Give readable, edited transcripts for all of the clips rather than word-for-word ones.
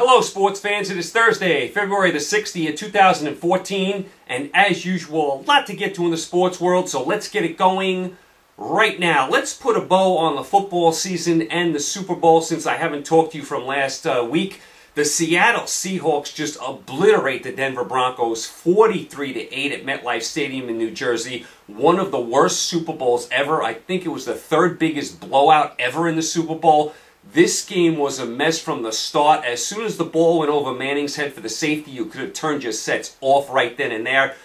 Hello sports fans, it is Thursday, February the 6th, year 2014, and as usual, a lot to get to in the sports world, so let's get it going right now. Let's put a bow on the football season and the Super Bowl since I haven't talked to you from last week. The Seattle Seahawks just obliterate the Denver Broncos 43-8 at MetLife Stadium in New Jersey. One of the worst Super Bowls ever. I think it was the third biggest blowout ever in the Super Bowl. This game was a mess from the start. As soon as the ball went over Manning's head for the safety, you could have turned your sets off right then and there.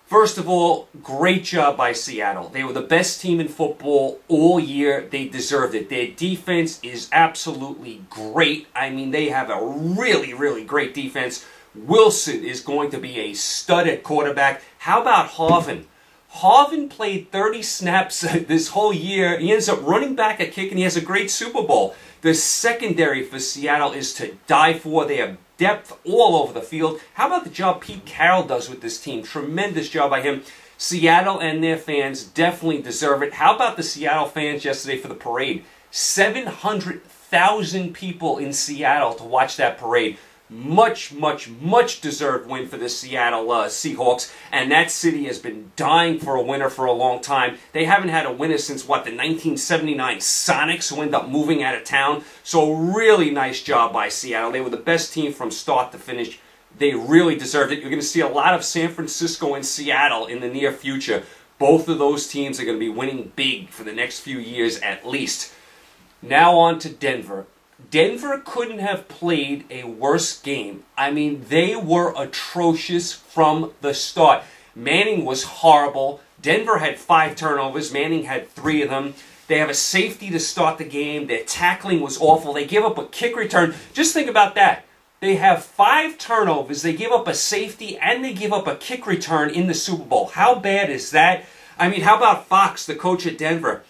First of all, great job by Seattle. They were the best team in football all year. They deserved it. Their defense is absolutely great. I mean, they have a really, really great defense. Wilson is going to be a stud at quarterback. How about Harvin? Harvin played 30 snaps this whole year. He ends up running back a kick, and he has a great Super Bowl. The secondary for Seattle is to die for. They have depth all over the field. How about the job Pete Carroll does with this team? Tremendous job by him. Seattle and their fans definitely deserve it. How about the Seattle fans yesterday for the parade? 700,000 people in Seattle to watch that parade. Much deserved win for the Seattle Seahawks, and that city has been dying for a winner for a long time. They haven't had a winner since, what, the 1979 Sonics, who ended up moving out of town. So really nice job by Seattle. They were the best team from start to finish. They really deserved it. You're going to see a lot of San Francisco and Seattle in the near future. Both of those teams are going to be winning big for the next few years at least. Now on to Denver. Denver couldn't have played a worse game. I mean, they were atrocious from the start. Manning was horrible. Denver had 5 turnovers. Manning had 3 of them. They have a safety to start the game. Their tackling was awful. They give up a kick return. Just think about that. They have 5 turnovers. They give up a safety, and they give up a kick return in the Super Bowl. How bad is that? I mean, how about Fox, the coach at Denver?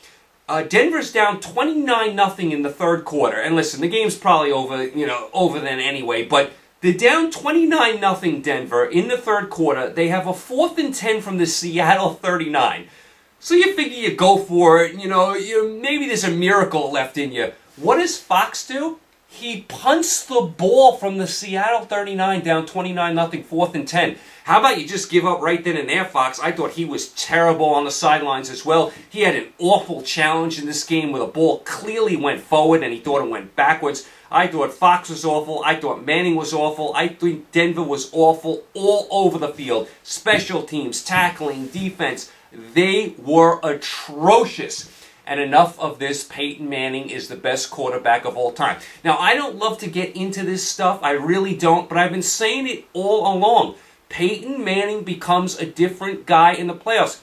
Denver's down 29-0 in the third quarter. And listen, the game's probably over then anyway, but they're down 29-0 Denver in the third quarter. They have a 4th and 10 from the Seattle 39. So you figure you go for it, maybe there's a miracle left in you. What does Fox do? He punts the ball from the Seattle 39 down 29-0, 4th and 10. How about you just give up right then and there, Fox? I thought he was terrible on the sidelines as well. He had an awful challenge in this game where the ball clearly went forward and he thought it went backwards. I thought Fox was awful. I thought Manning was awful. I think Denver was awful all over the field. Special teams, tackling, defense. They were atrocious. And enough of this. Peyton Manning is the best quarterback of all time. Now, I don't love to get into this stuff. I really don't. But I've been saying it all along. Peyton Manning becomes a different guy in the playoffs.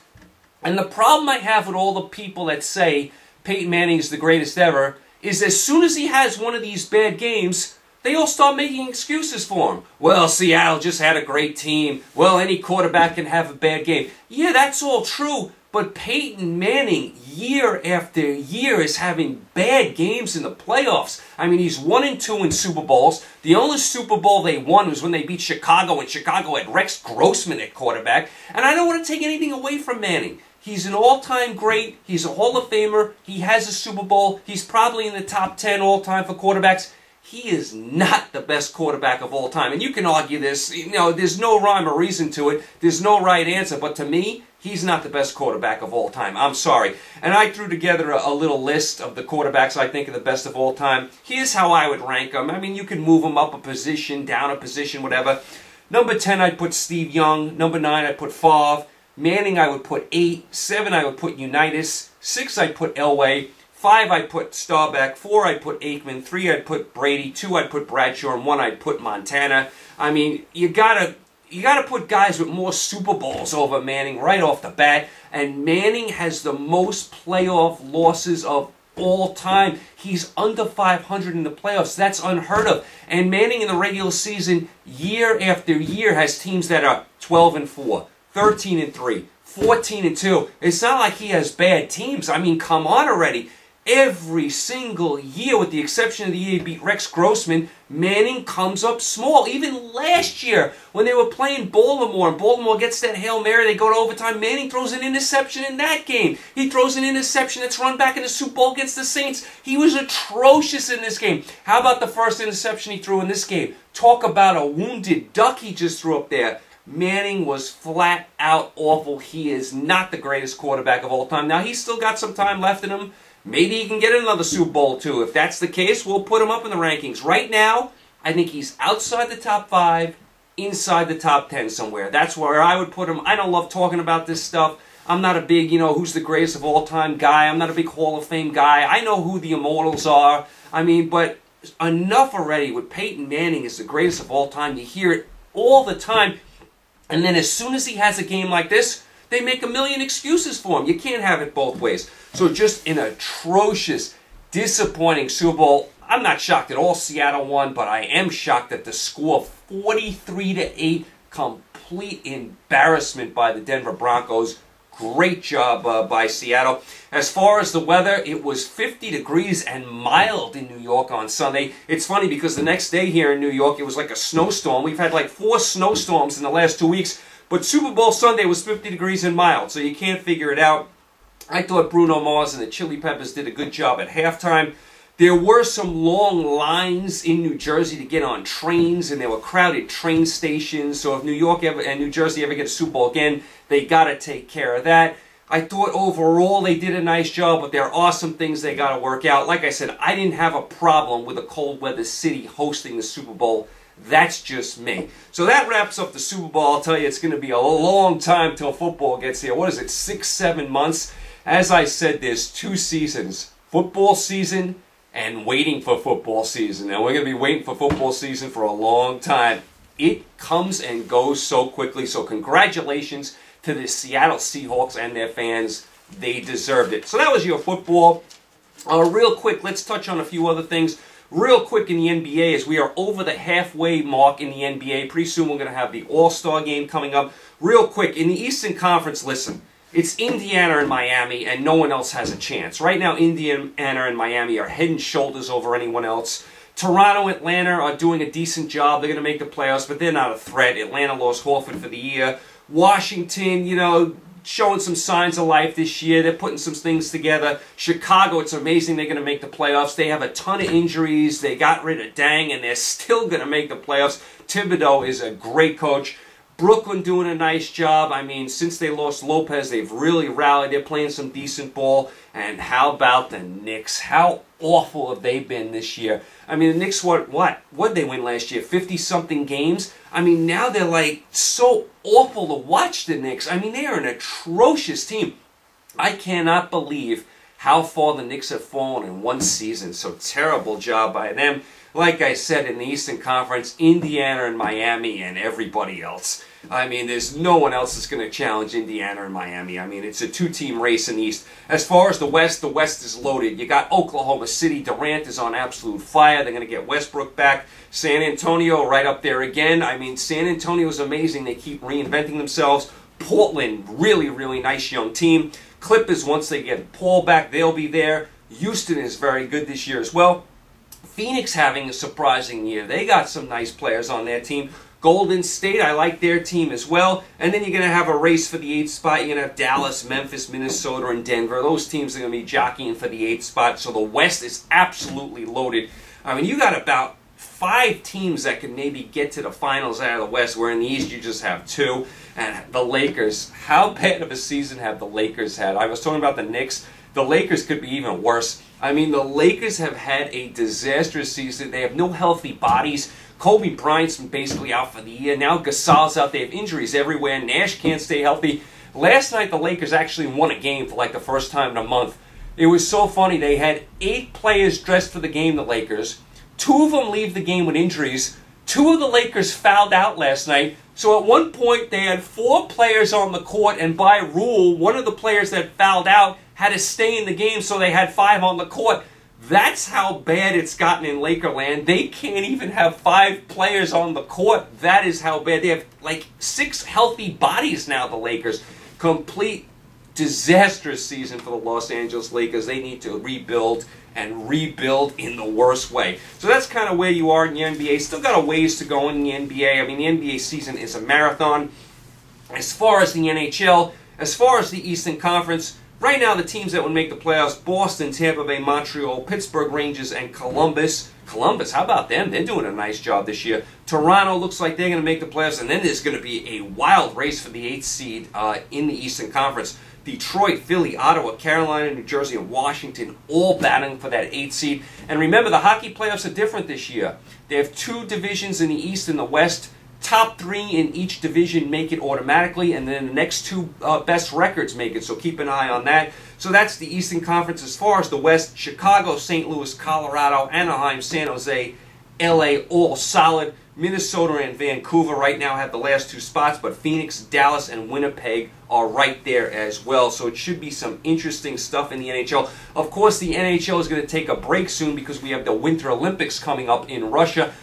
And the problem I have with all the people that say Peyton Manning is the greatest ever is as soon as he has one of these bad games, they all start making excuses for him. Well, Seattle just had a great team. Well, any quarterback can have a bad game. Yeah, that's all true. But Peyton Manning, year after year, is having bad games in the playoffs. I mean, he's 1-2 in Super Bowls. The only Super Bowl they won was when they beat Chicago, and Chicago had Rex Grossman at quarterback. And I don't want to take anything away from Manning. He's an all-time great. He's a Hall of Famer. He has a Super Bowl. He's probably in the top 10 all-time for quarterbacks. He is not the best quarterback of all time. And you can argue this. There's no rhyme or reason to it. There's no right answer. But to me, he's not the best quarterback of all time. I'm sorry. And I threw together a little list of the quarterbacks I think are the best of all time. Here's how I would rank them. I mean, you can move them up a position, down a position, whatever. Number 10, I'd put Steve Young. Number 9, I'd put Favre. Manning, I would put 8. 7, I would put Unitas. 6, I'd put Elway. 5, I'd put Staubach. 4, I'd put Aikman. 3, I'd put Brady. 2, I'd put Bradshaw. And 1, I'd put Montana. I mean, you gotta put guys with more Super Bowls over Manning right off the bat. And Manning has the most playoff losses of all time. He's under 500 in the playoffs. That's unheard of. And Manning in the regular season, year after year, has teams that are 12-4, 13-3, 14-2. It's not like he has bad teams. I mean, come on already. Every single year, with the exception of the year he beat Rex Grossman, Manning comes up small. Even last year, when they were playing Baltimore, and Baltimore gets that Hail Mary, they go to overtime, Manning throws an interception in that game. He throws an interception that's run back in the Super Bowl against the Saints. He was atrocious in this game. How about the first interception he threw in this game? Talk about a wounded duck he just threw up there. Manning was flat out awful. He is not the greatest quarterback of all time. Now, he's still got some time left in him. Maybe he can get another Super Bowl, too. If that's the case, we'll put him up in the rankings. Right now, I think he's outside the top 5, inside the top 10 somewhere. That's where I would put him. I don't love talking about this stuff. I'm not a big, who's the greatest of all time guy. I'm not a big Hall of Fame guy. I know who the immortals are. But enough already with Peyton Manning is the greatest of all time. You hear it all the time. And then as soon as he has a game like this, they make a million excuses for him. You can't have it both ways. So just an atrocious, disappointing Super Bowl. I'm not shocked at all Seattle won, but I am shocked at the score, 43-8, complete embarrassment by the Denver Broncos. Great job by Seattle. As far as the weather, it was 50 degrees and mild in New York on Sunday. It's funny because the next day here in New York, it was like a snowstorm. We've had like 4 snowstorms in the last 2 weeks. But Super Bowl Sunday was 50 degrees and mild, so you can't figure it out. I thought Bruno Mars and the Chili Peppers did a good job at halftime. There were some long lines in New Jersey to get on trains, and there were crowded train stations. So if New York and New Jersey ever get a Super Bowl again, they got to take care of that. I thought overall they did a nice job, but there are some things they got to work out. Like I said, I didn't have a problem with a cold weather city hosting the Super Bowl. That's just me. So that wraps up the Super Bowl. I'll tell you, it's going to be a long time till football gets here. What is it, 6, 7 months? As I said, there's 2 seasons. Football season and waiting for football season. And we're going to be waiting for football season for a long time. It comes and goes so quickly. So congratulations to the Seattle Seahawks and their fans. They deserved it. So that was your football. Real quick, let's touch on a few other things. Real quick in the NBA, as we are over the halfway mark in the NBA. Pretty soon we're going to have the All-Star game coming up. Real quick, in the Eastern Conference, listen, it's Indiana and Miami, and no one else has a chance. Right now, Indiana and Miami are head and shoulders over anyone else. Toronto and Atlanta are doing a decent job. They're going to make the playoffs, but they're not a threat. Atlanta lost Horford for the year. Washington, showing some signs of life this year. They're putting some things together. Chicago, it's amazing they're going to make the playoffs. They have a ton of injuries. They got rid of Dang, and they're still going to make the playoffs. Thibodeau is a great coach. Brooklyn doing a nice job. Since they lost Lopez, they've really rallied. They're playing some decent ball. And how about the Knicks? How awful have they been this year? The Knicks, what did they win last year? 50-something games? Now they're like so awful to watch, the Knicks. They are an atrocious team. I cannot believe how far the Knicks have fallen in one season. So terrible job by them. Like I said, in the Eastern Conference, Indiana and Miami and everybody else. There's no one else that's going to challenge Indiana and Miami. It's a 2-team race in the East. As far as the West is loaded. You got Oklahoma City. Durant is on absolute fire. They're going to get Westbrook back. San Antonio right up there again. San Antonio is amazing. They keep reinventing themselves. Portland, really, really nice young team. Clippers, once they get Paul back, they'll be there. Houston is very good this year as well. Phoenix having a surprising year. They got some nice players on their team. Golden State, I like their team as well. And then you're going to have a race for the 8th spot. You're going to have Dallas, Memphis, Minnesota, and Denver. Those teams are going to be jockeying for the 8th spot. So the West is absolutely loaded. You got about 5 teams that can maybe get to the finals out of the West, where in the East you just have 2. And the Lakers, how bad of a season have the Lakers had? I was talking about the Knicks. The Lakers could be even worse. The Lakers have had a disastrous season. They have no healthy bodies. Kobe Bryant's been basically out for the year. Now Gasol's out. They have injuries everywhere. Nash can't stay healthy. Last night, the Lakers actually won a game for like the first time in a month. It was so funny. They had 8 players dressed for the game, the Lakers. 2 of them leave the game with injuries. 2 of the Lakers fouled out last night. So at one point, they had 4 players on the court, and by rule, one of the players that fouled out had to stay in the game, so they had 5 on the court. That's how bad it's gotten in Lakerland. They can't even have 5 players on the court. That is how bad. They have like 6 healthy bodies now, the Lakers. Complete disastrous season for the Los Angeles Lakers. They need to rebuild and rebuild in the worst way. So that's kind of where you are in the NBA. Still got a ways to go in the NBA. I mean, the NBA season is a marathon. As far as the NHL, as far as the Eastern Conference, right now the teams that would make the playoffs: Boston, Tampa Bay, Montreal, Pittsburgh Rangers, and Columbus. Columbus, how about them? They're doing a nice job this year. Toronto looks like they're going to make the playoffs, and then there's going to be a wild race for the 8th seed in the Eastern Conference. Detroit, Philly, Ottawa, Carolina, New Jersey, and Washington all battling for that 8th seed. And remember, the hockey playoffs are different this year. They have 2 divisions in the East and the West. Top 3 in each division make it automatically, and then the next 2 best records make it, so keep an eye on that. So that's the Eastern Conference. As far as the West, Chicago, St. Louis, Colorado, Anaheim, San Jose, LA, all solid. Minnesota and Vancouver right now have the last 2 spots, but Phoenix, Dallas, and Winnipeg are right there as well. So it should be some interesting stuff in the NHL. Of course, the NHL is going to take a break soon because we have the Winter Olympics coming up in Russia.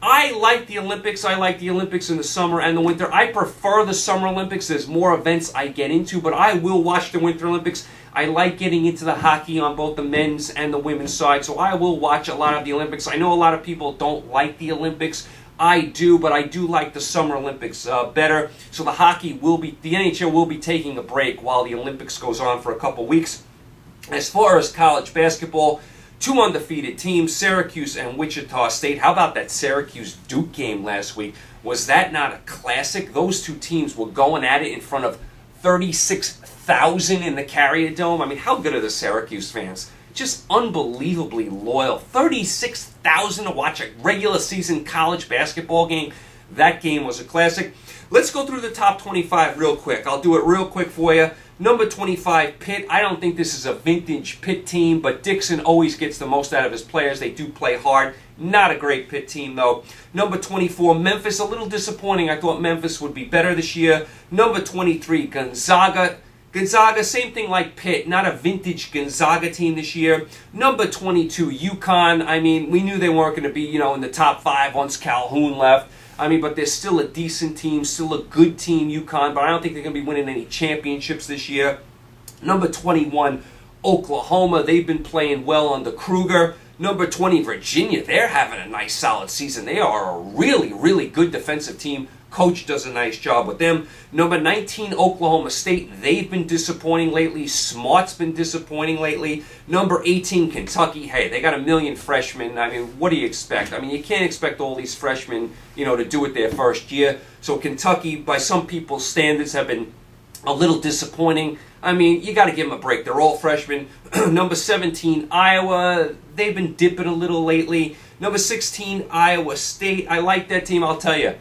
I like the Olympics. I like the Olympics in the summer and the winter. I prefer the Summer Olympics. There's more events I get into, but I will watch the Winter Olympics. I like getting into the hockey on both the men's and the women's side, so I will watch a lot of the Olympics. I know a lot of people don't like the Olympics. I do, but I do like the Summer Olympics better. So the NHL will be taking a break while the Olympics goes on for a couple weeks. As far as college basketball, 2 undefeated teams, Syracuse and Wichita State. How about that Syracuse-Duke game last week? Was that not a classic? Those 2 teams were going at it in front of 36,000 in the Carrier Dome. I mean, how good are the Syracuse fans? Just unbelievably loyal. 36,000 to watch a regular season college basketball game. That game was a classic. Let's go through the top 25 real quick. I'll do it real quick for you. Number 25, Pitt. I don't think this is a vintage Pitt team, but Dixon always gets the most out of his players. They do play hard. Not a great Pitt team, though. Number 24, Memphis. A little disappointing. I thought Memphis would be better this year. Number 23, Gonzaga. Gonzaga, same thing like Pitt. Not a vintage Gonzaga team this year. Number 22, UConn. I mean, we knew they weren't going to be, in the top 5 once Calhoun left. I mean, but they're still a decent team, still a good team, UConn, but I don't think they're going to be winning any championships this year. Number 21, Oklahoma. They've been playing well under Kruger. Number 20, Virginia. They're having a nice, solid season. They are a really, really good defensive team. Coach does a nice job with them. Number 19, Oklahoma State. They've been disappointing lately. Smart's been disappointing lately. Number 18, Kentucky. Hey, they got a million freshmen. I mean, what do you expect? I mean, you can't expect all these freshmen, to do it their first year. So Kentucky, by some people's standards, have been a little disappointing. I mean, you got to give them a break. They're all freshmen. Number 17, Iowa. They've been dipping a little lately. Number 16, Iowa State. I like that team, I'll tell you.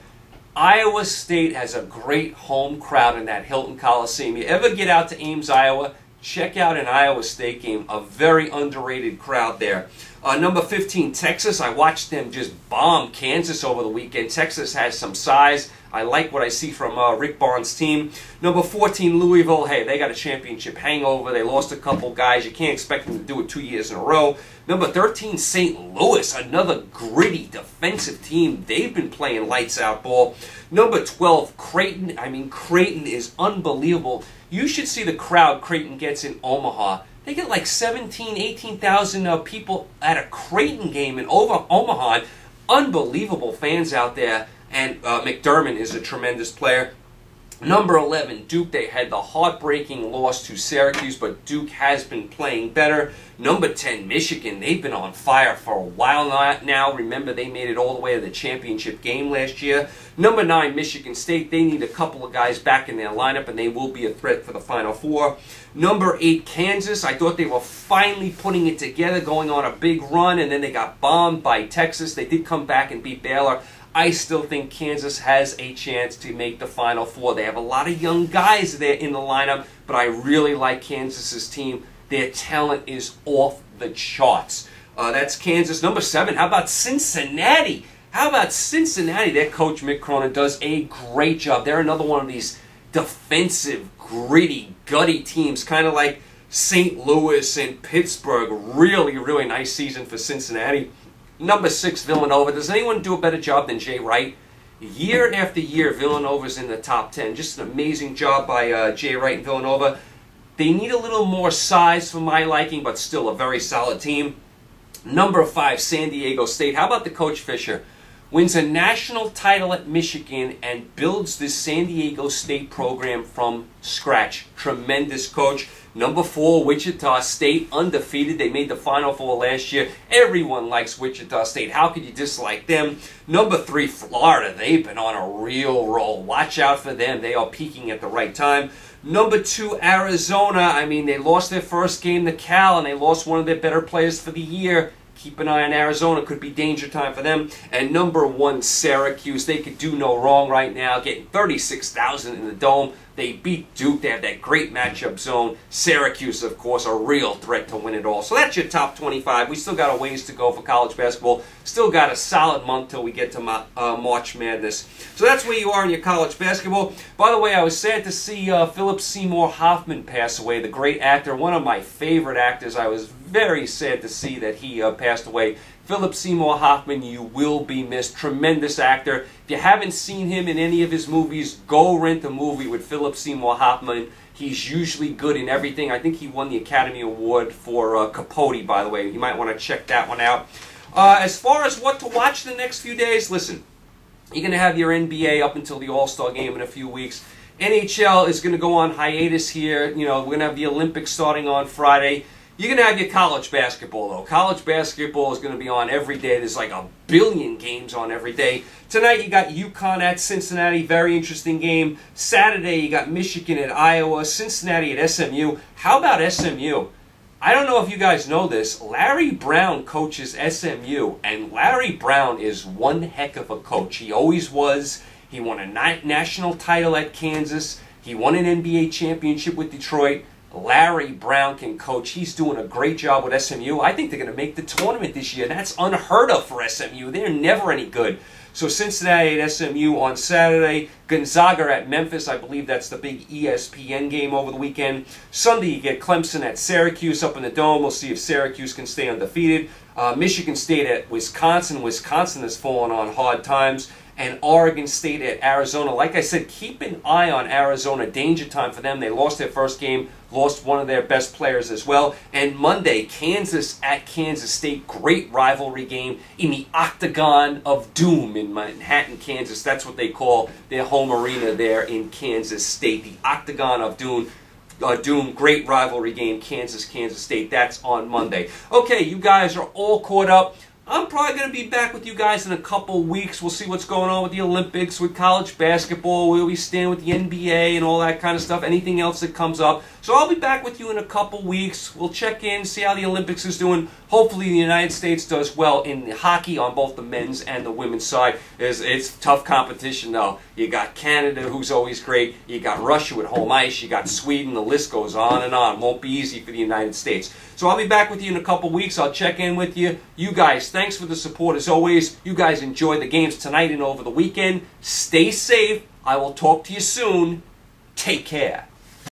Iowa State has a great home crowd in that Hilton Coliseum. You ever get out to Ames, Iowa, check out an Iowa State game. A very underrated crowd there. Number 15, Texas. I watched them just bomb Kansas over the weekend. Texas has some size. I like what I see from Rick Barnes' team. Number 14, Louisville. Hey, they got a championship hangover. They lost a couple guys. You can't expect them to do it 2 years in a row. Number 13, St. Louis. Another gritty defensive team. They've been playing lights out ball. Number 12, Creighton. I mean, Creighton is unbelievable. You should see the crowd Creighton gets in Omaha. They get like 17,000, 18,000 people at a Creighton game in Omaha. Unbelievable fans out there. And McDermott is a tremendous player. Number 11, Duke. They had the heartbreaking loss to Syracuse, but Duke has been playing better. Number 10, Michigan. They've been on fire for a while now. Remember, they made it all the way to the championship game last year. Number 9, Michigan State. They need a couple of guys back in their lineup, and they will be a threat for the Final Four. Number 8, Kansas. I thought they were finally putting it together, going on a big run, and then they got bombed by Texas. They did come back and beat Baylor. I still think Kansas has a chance to make the Final Four. They have a lot of young guys there in the lineup, but I really like Kansas's team. Their talent is off the charts. That's Kansas. Number 7, how about Cincinnati? How about Cincinnati? Their coach, Mick Cronin, does a great job. They're another one of these defensive, gritty, gutty teams, kind of like St. Louis and Pittsburgh. Really, really nice season for Cincinnati. Number 6, Villanova. Does anyone do a better job than Jay Wright? Year after year, Villanova's in the top 10. Just an amazing job by Jay Wright and Villanova. They need a little more size for my liking, but still a very solid team. Number 5, San Diego State. How about the coach Fisher? Wins a national title at Michigan and builds this San Diego State program from scratch. Tremendous coach. Number 4, Wichita State, undefeated. They made the Final Four last year. Everyone likes Wichita State. How could you dislike them? Number 3, Florida. They've been on a real roll. Watch out for them. They are peaking at the right time. Number 2, Arizona. I mean, they lost their first game to Cal, and they lost one of their better players for the year. Keep an eye on Arizona. Could be danger time for them. And number 1, Syracuse. They could do no wrong right now, getting 36,000 in the Dome. They beat Duke. They have that great matchup zone. Syracuse, of course, a real threat to win it all. So that's your top 25. We still got a ways to go for college basketball. Still got a solid month till we get to March Madness. So that's where you are in your college basketball. By the way, I was sad to see Philip Seymour Hoffman pass away, the great actor, one of my favorite actors. I was very sad to see that he passed away. Philip Seymour Hoffman, you will be missed. Tremendous actor. If you haven't seen him in any of his movies, go rent a movie with Philip Seymour Hoffman. He's usually good in everything. I think he won the Academy Award for Capote, by the way. You might want to check that one out. As far as what to watch the next few days, listen, you're going to have your NBA up until the All-Star game in a few weeks. NHL is going to go on hiatus here. You know, we're going to have the Olympics starting on Friday. You're going to have your college basketball, though. College basketball is going to be on every day. There's like a billion games on every day. Tonight, you got UConn at Cincinnati. Very interesting game. Saturday, you got Michigan at Iowa. Cincinnati at SMU. How about SMU? I don't know if you guys know this. Larry Brown coaches SMU, and Larry Brown is one heck of a coach. He always was. He won a national title at Kansas. He won an NBA championship with Detroit. Larry Brown can coach. He's doing a great job with SMU. I think they're going to make the tournament this year. That's unheard of for SMU. They're never any good. So Cincinnati at SMU on Saturday. Gonzaga at Memphis. I believe that's the big ESPN game over the weekend. Sunday you get Clemson at Syracuse up in the Dome. We'll see if Syracuse can stay undefeated. Michigan State at Wisconsin. Wisconsin has fallen on hard times. And Oregon State at Arizona. Like I said, keep an eye on Arizona. Danger time for them. They lost their first game, lost one of their best players as well. And Monday, Kansas at Kansas State. Great rivalry game in the Octagon of Doom in Manhattan, Kansas. That's what they call their home arena there in Kansas State. The Octagon of Doom. Great rivalry game, Kansas State. That's on Monday. Okay, you guys are all caught up. I'm probably going to be back with you guys in a couple weeks. We'll see what's going on with the Olympics, with college basketball, where we stand with the NBA and all that kind of stuff, anything else that comes up. So I'll be back with you in a couple weeks. We'll check in, see how the Olympics is doing. Hopefully the United States does well in hockey on both the men's and the women's side. It's tough competition, though. You got Canada, who's always great. You got Russia with home ice. You got Sweden. The list goes on and on. Won't be easy for the United States. So I'll be back with you in a couple weeks. I'll check in with you. You guys, thanks for the support as always. You guys enjoy the games tonight and over the weekend. Stay safe. I will talk to you soon. Take care.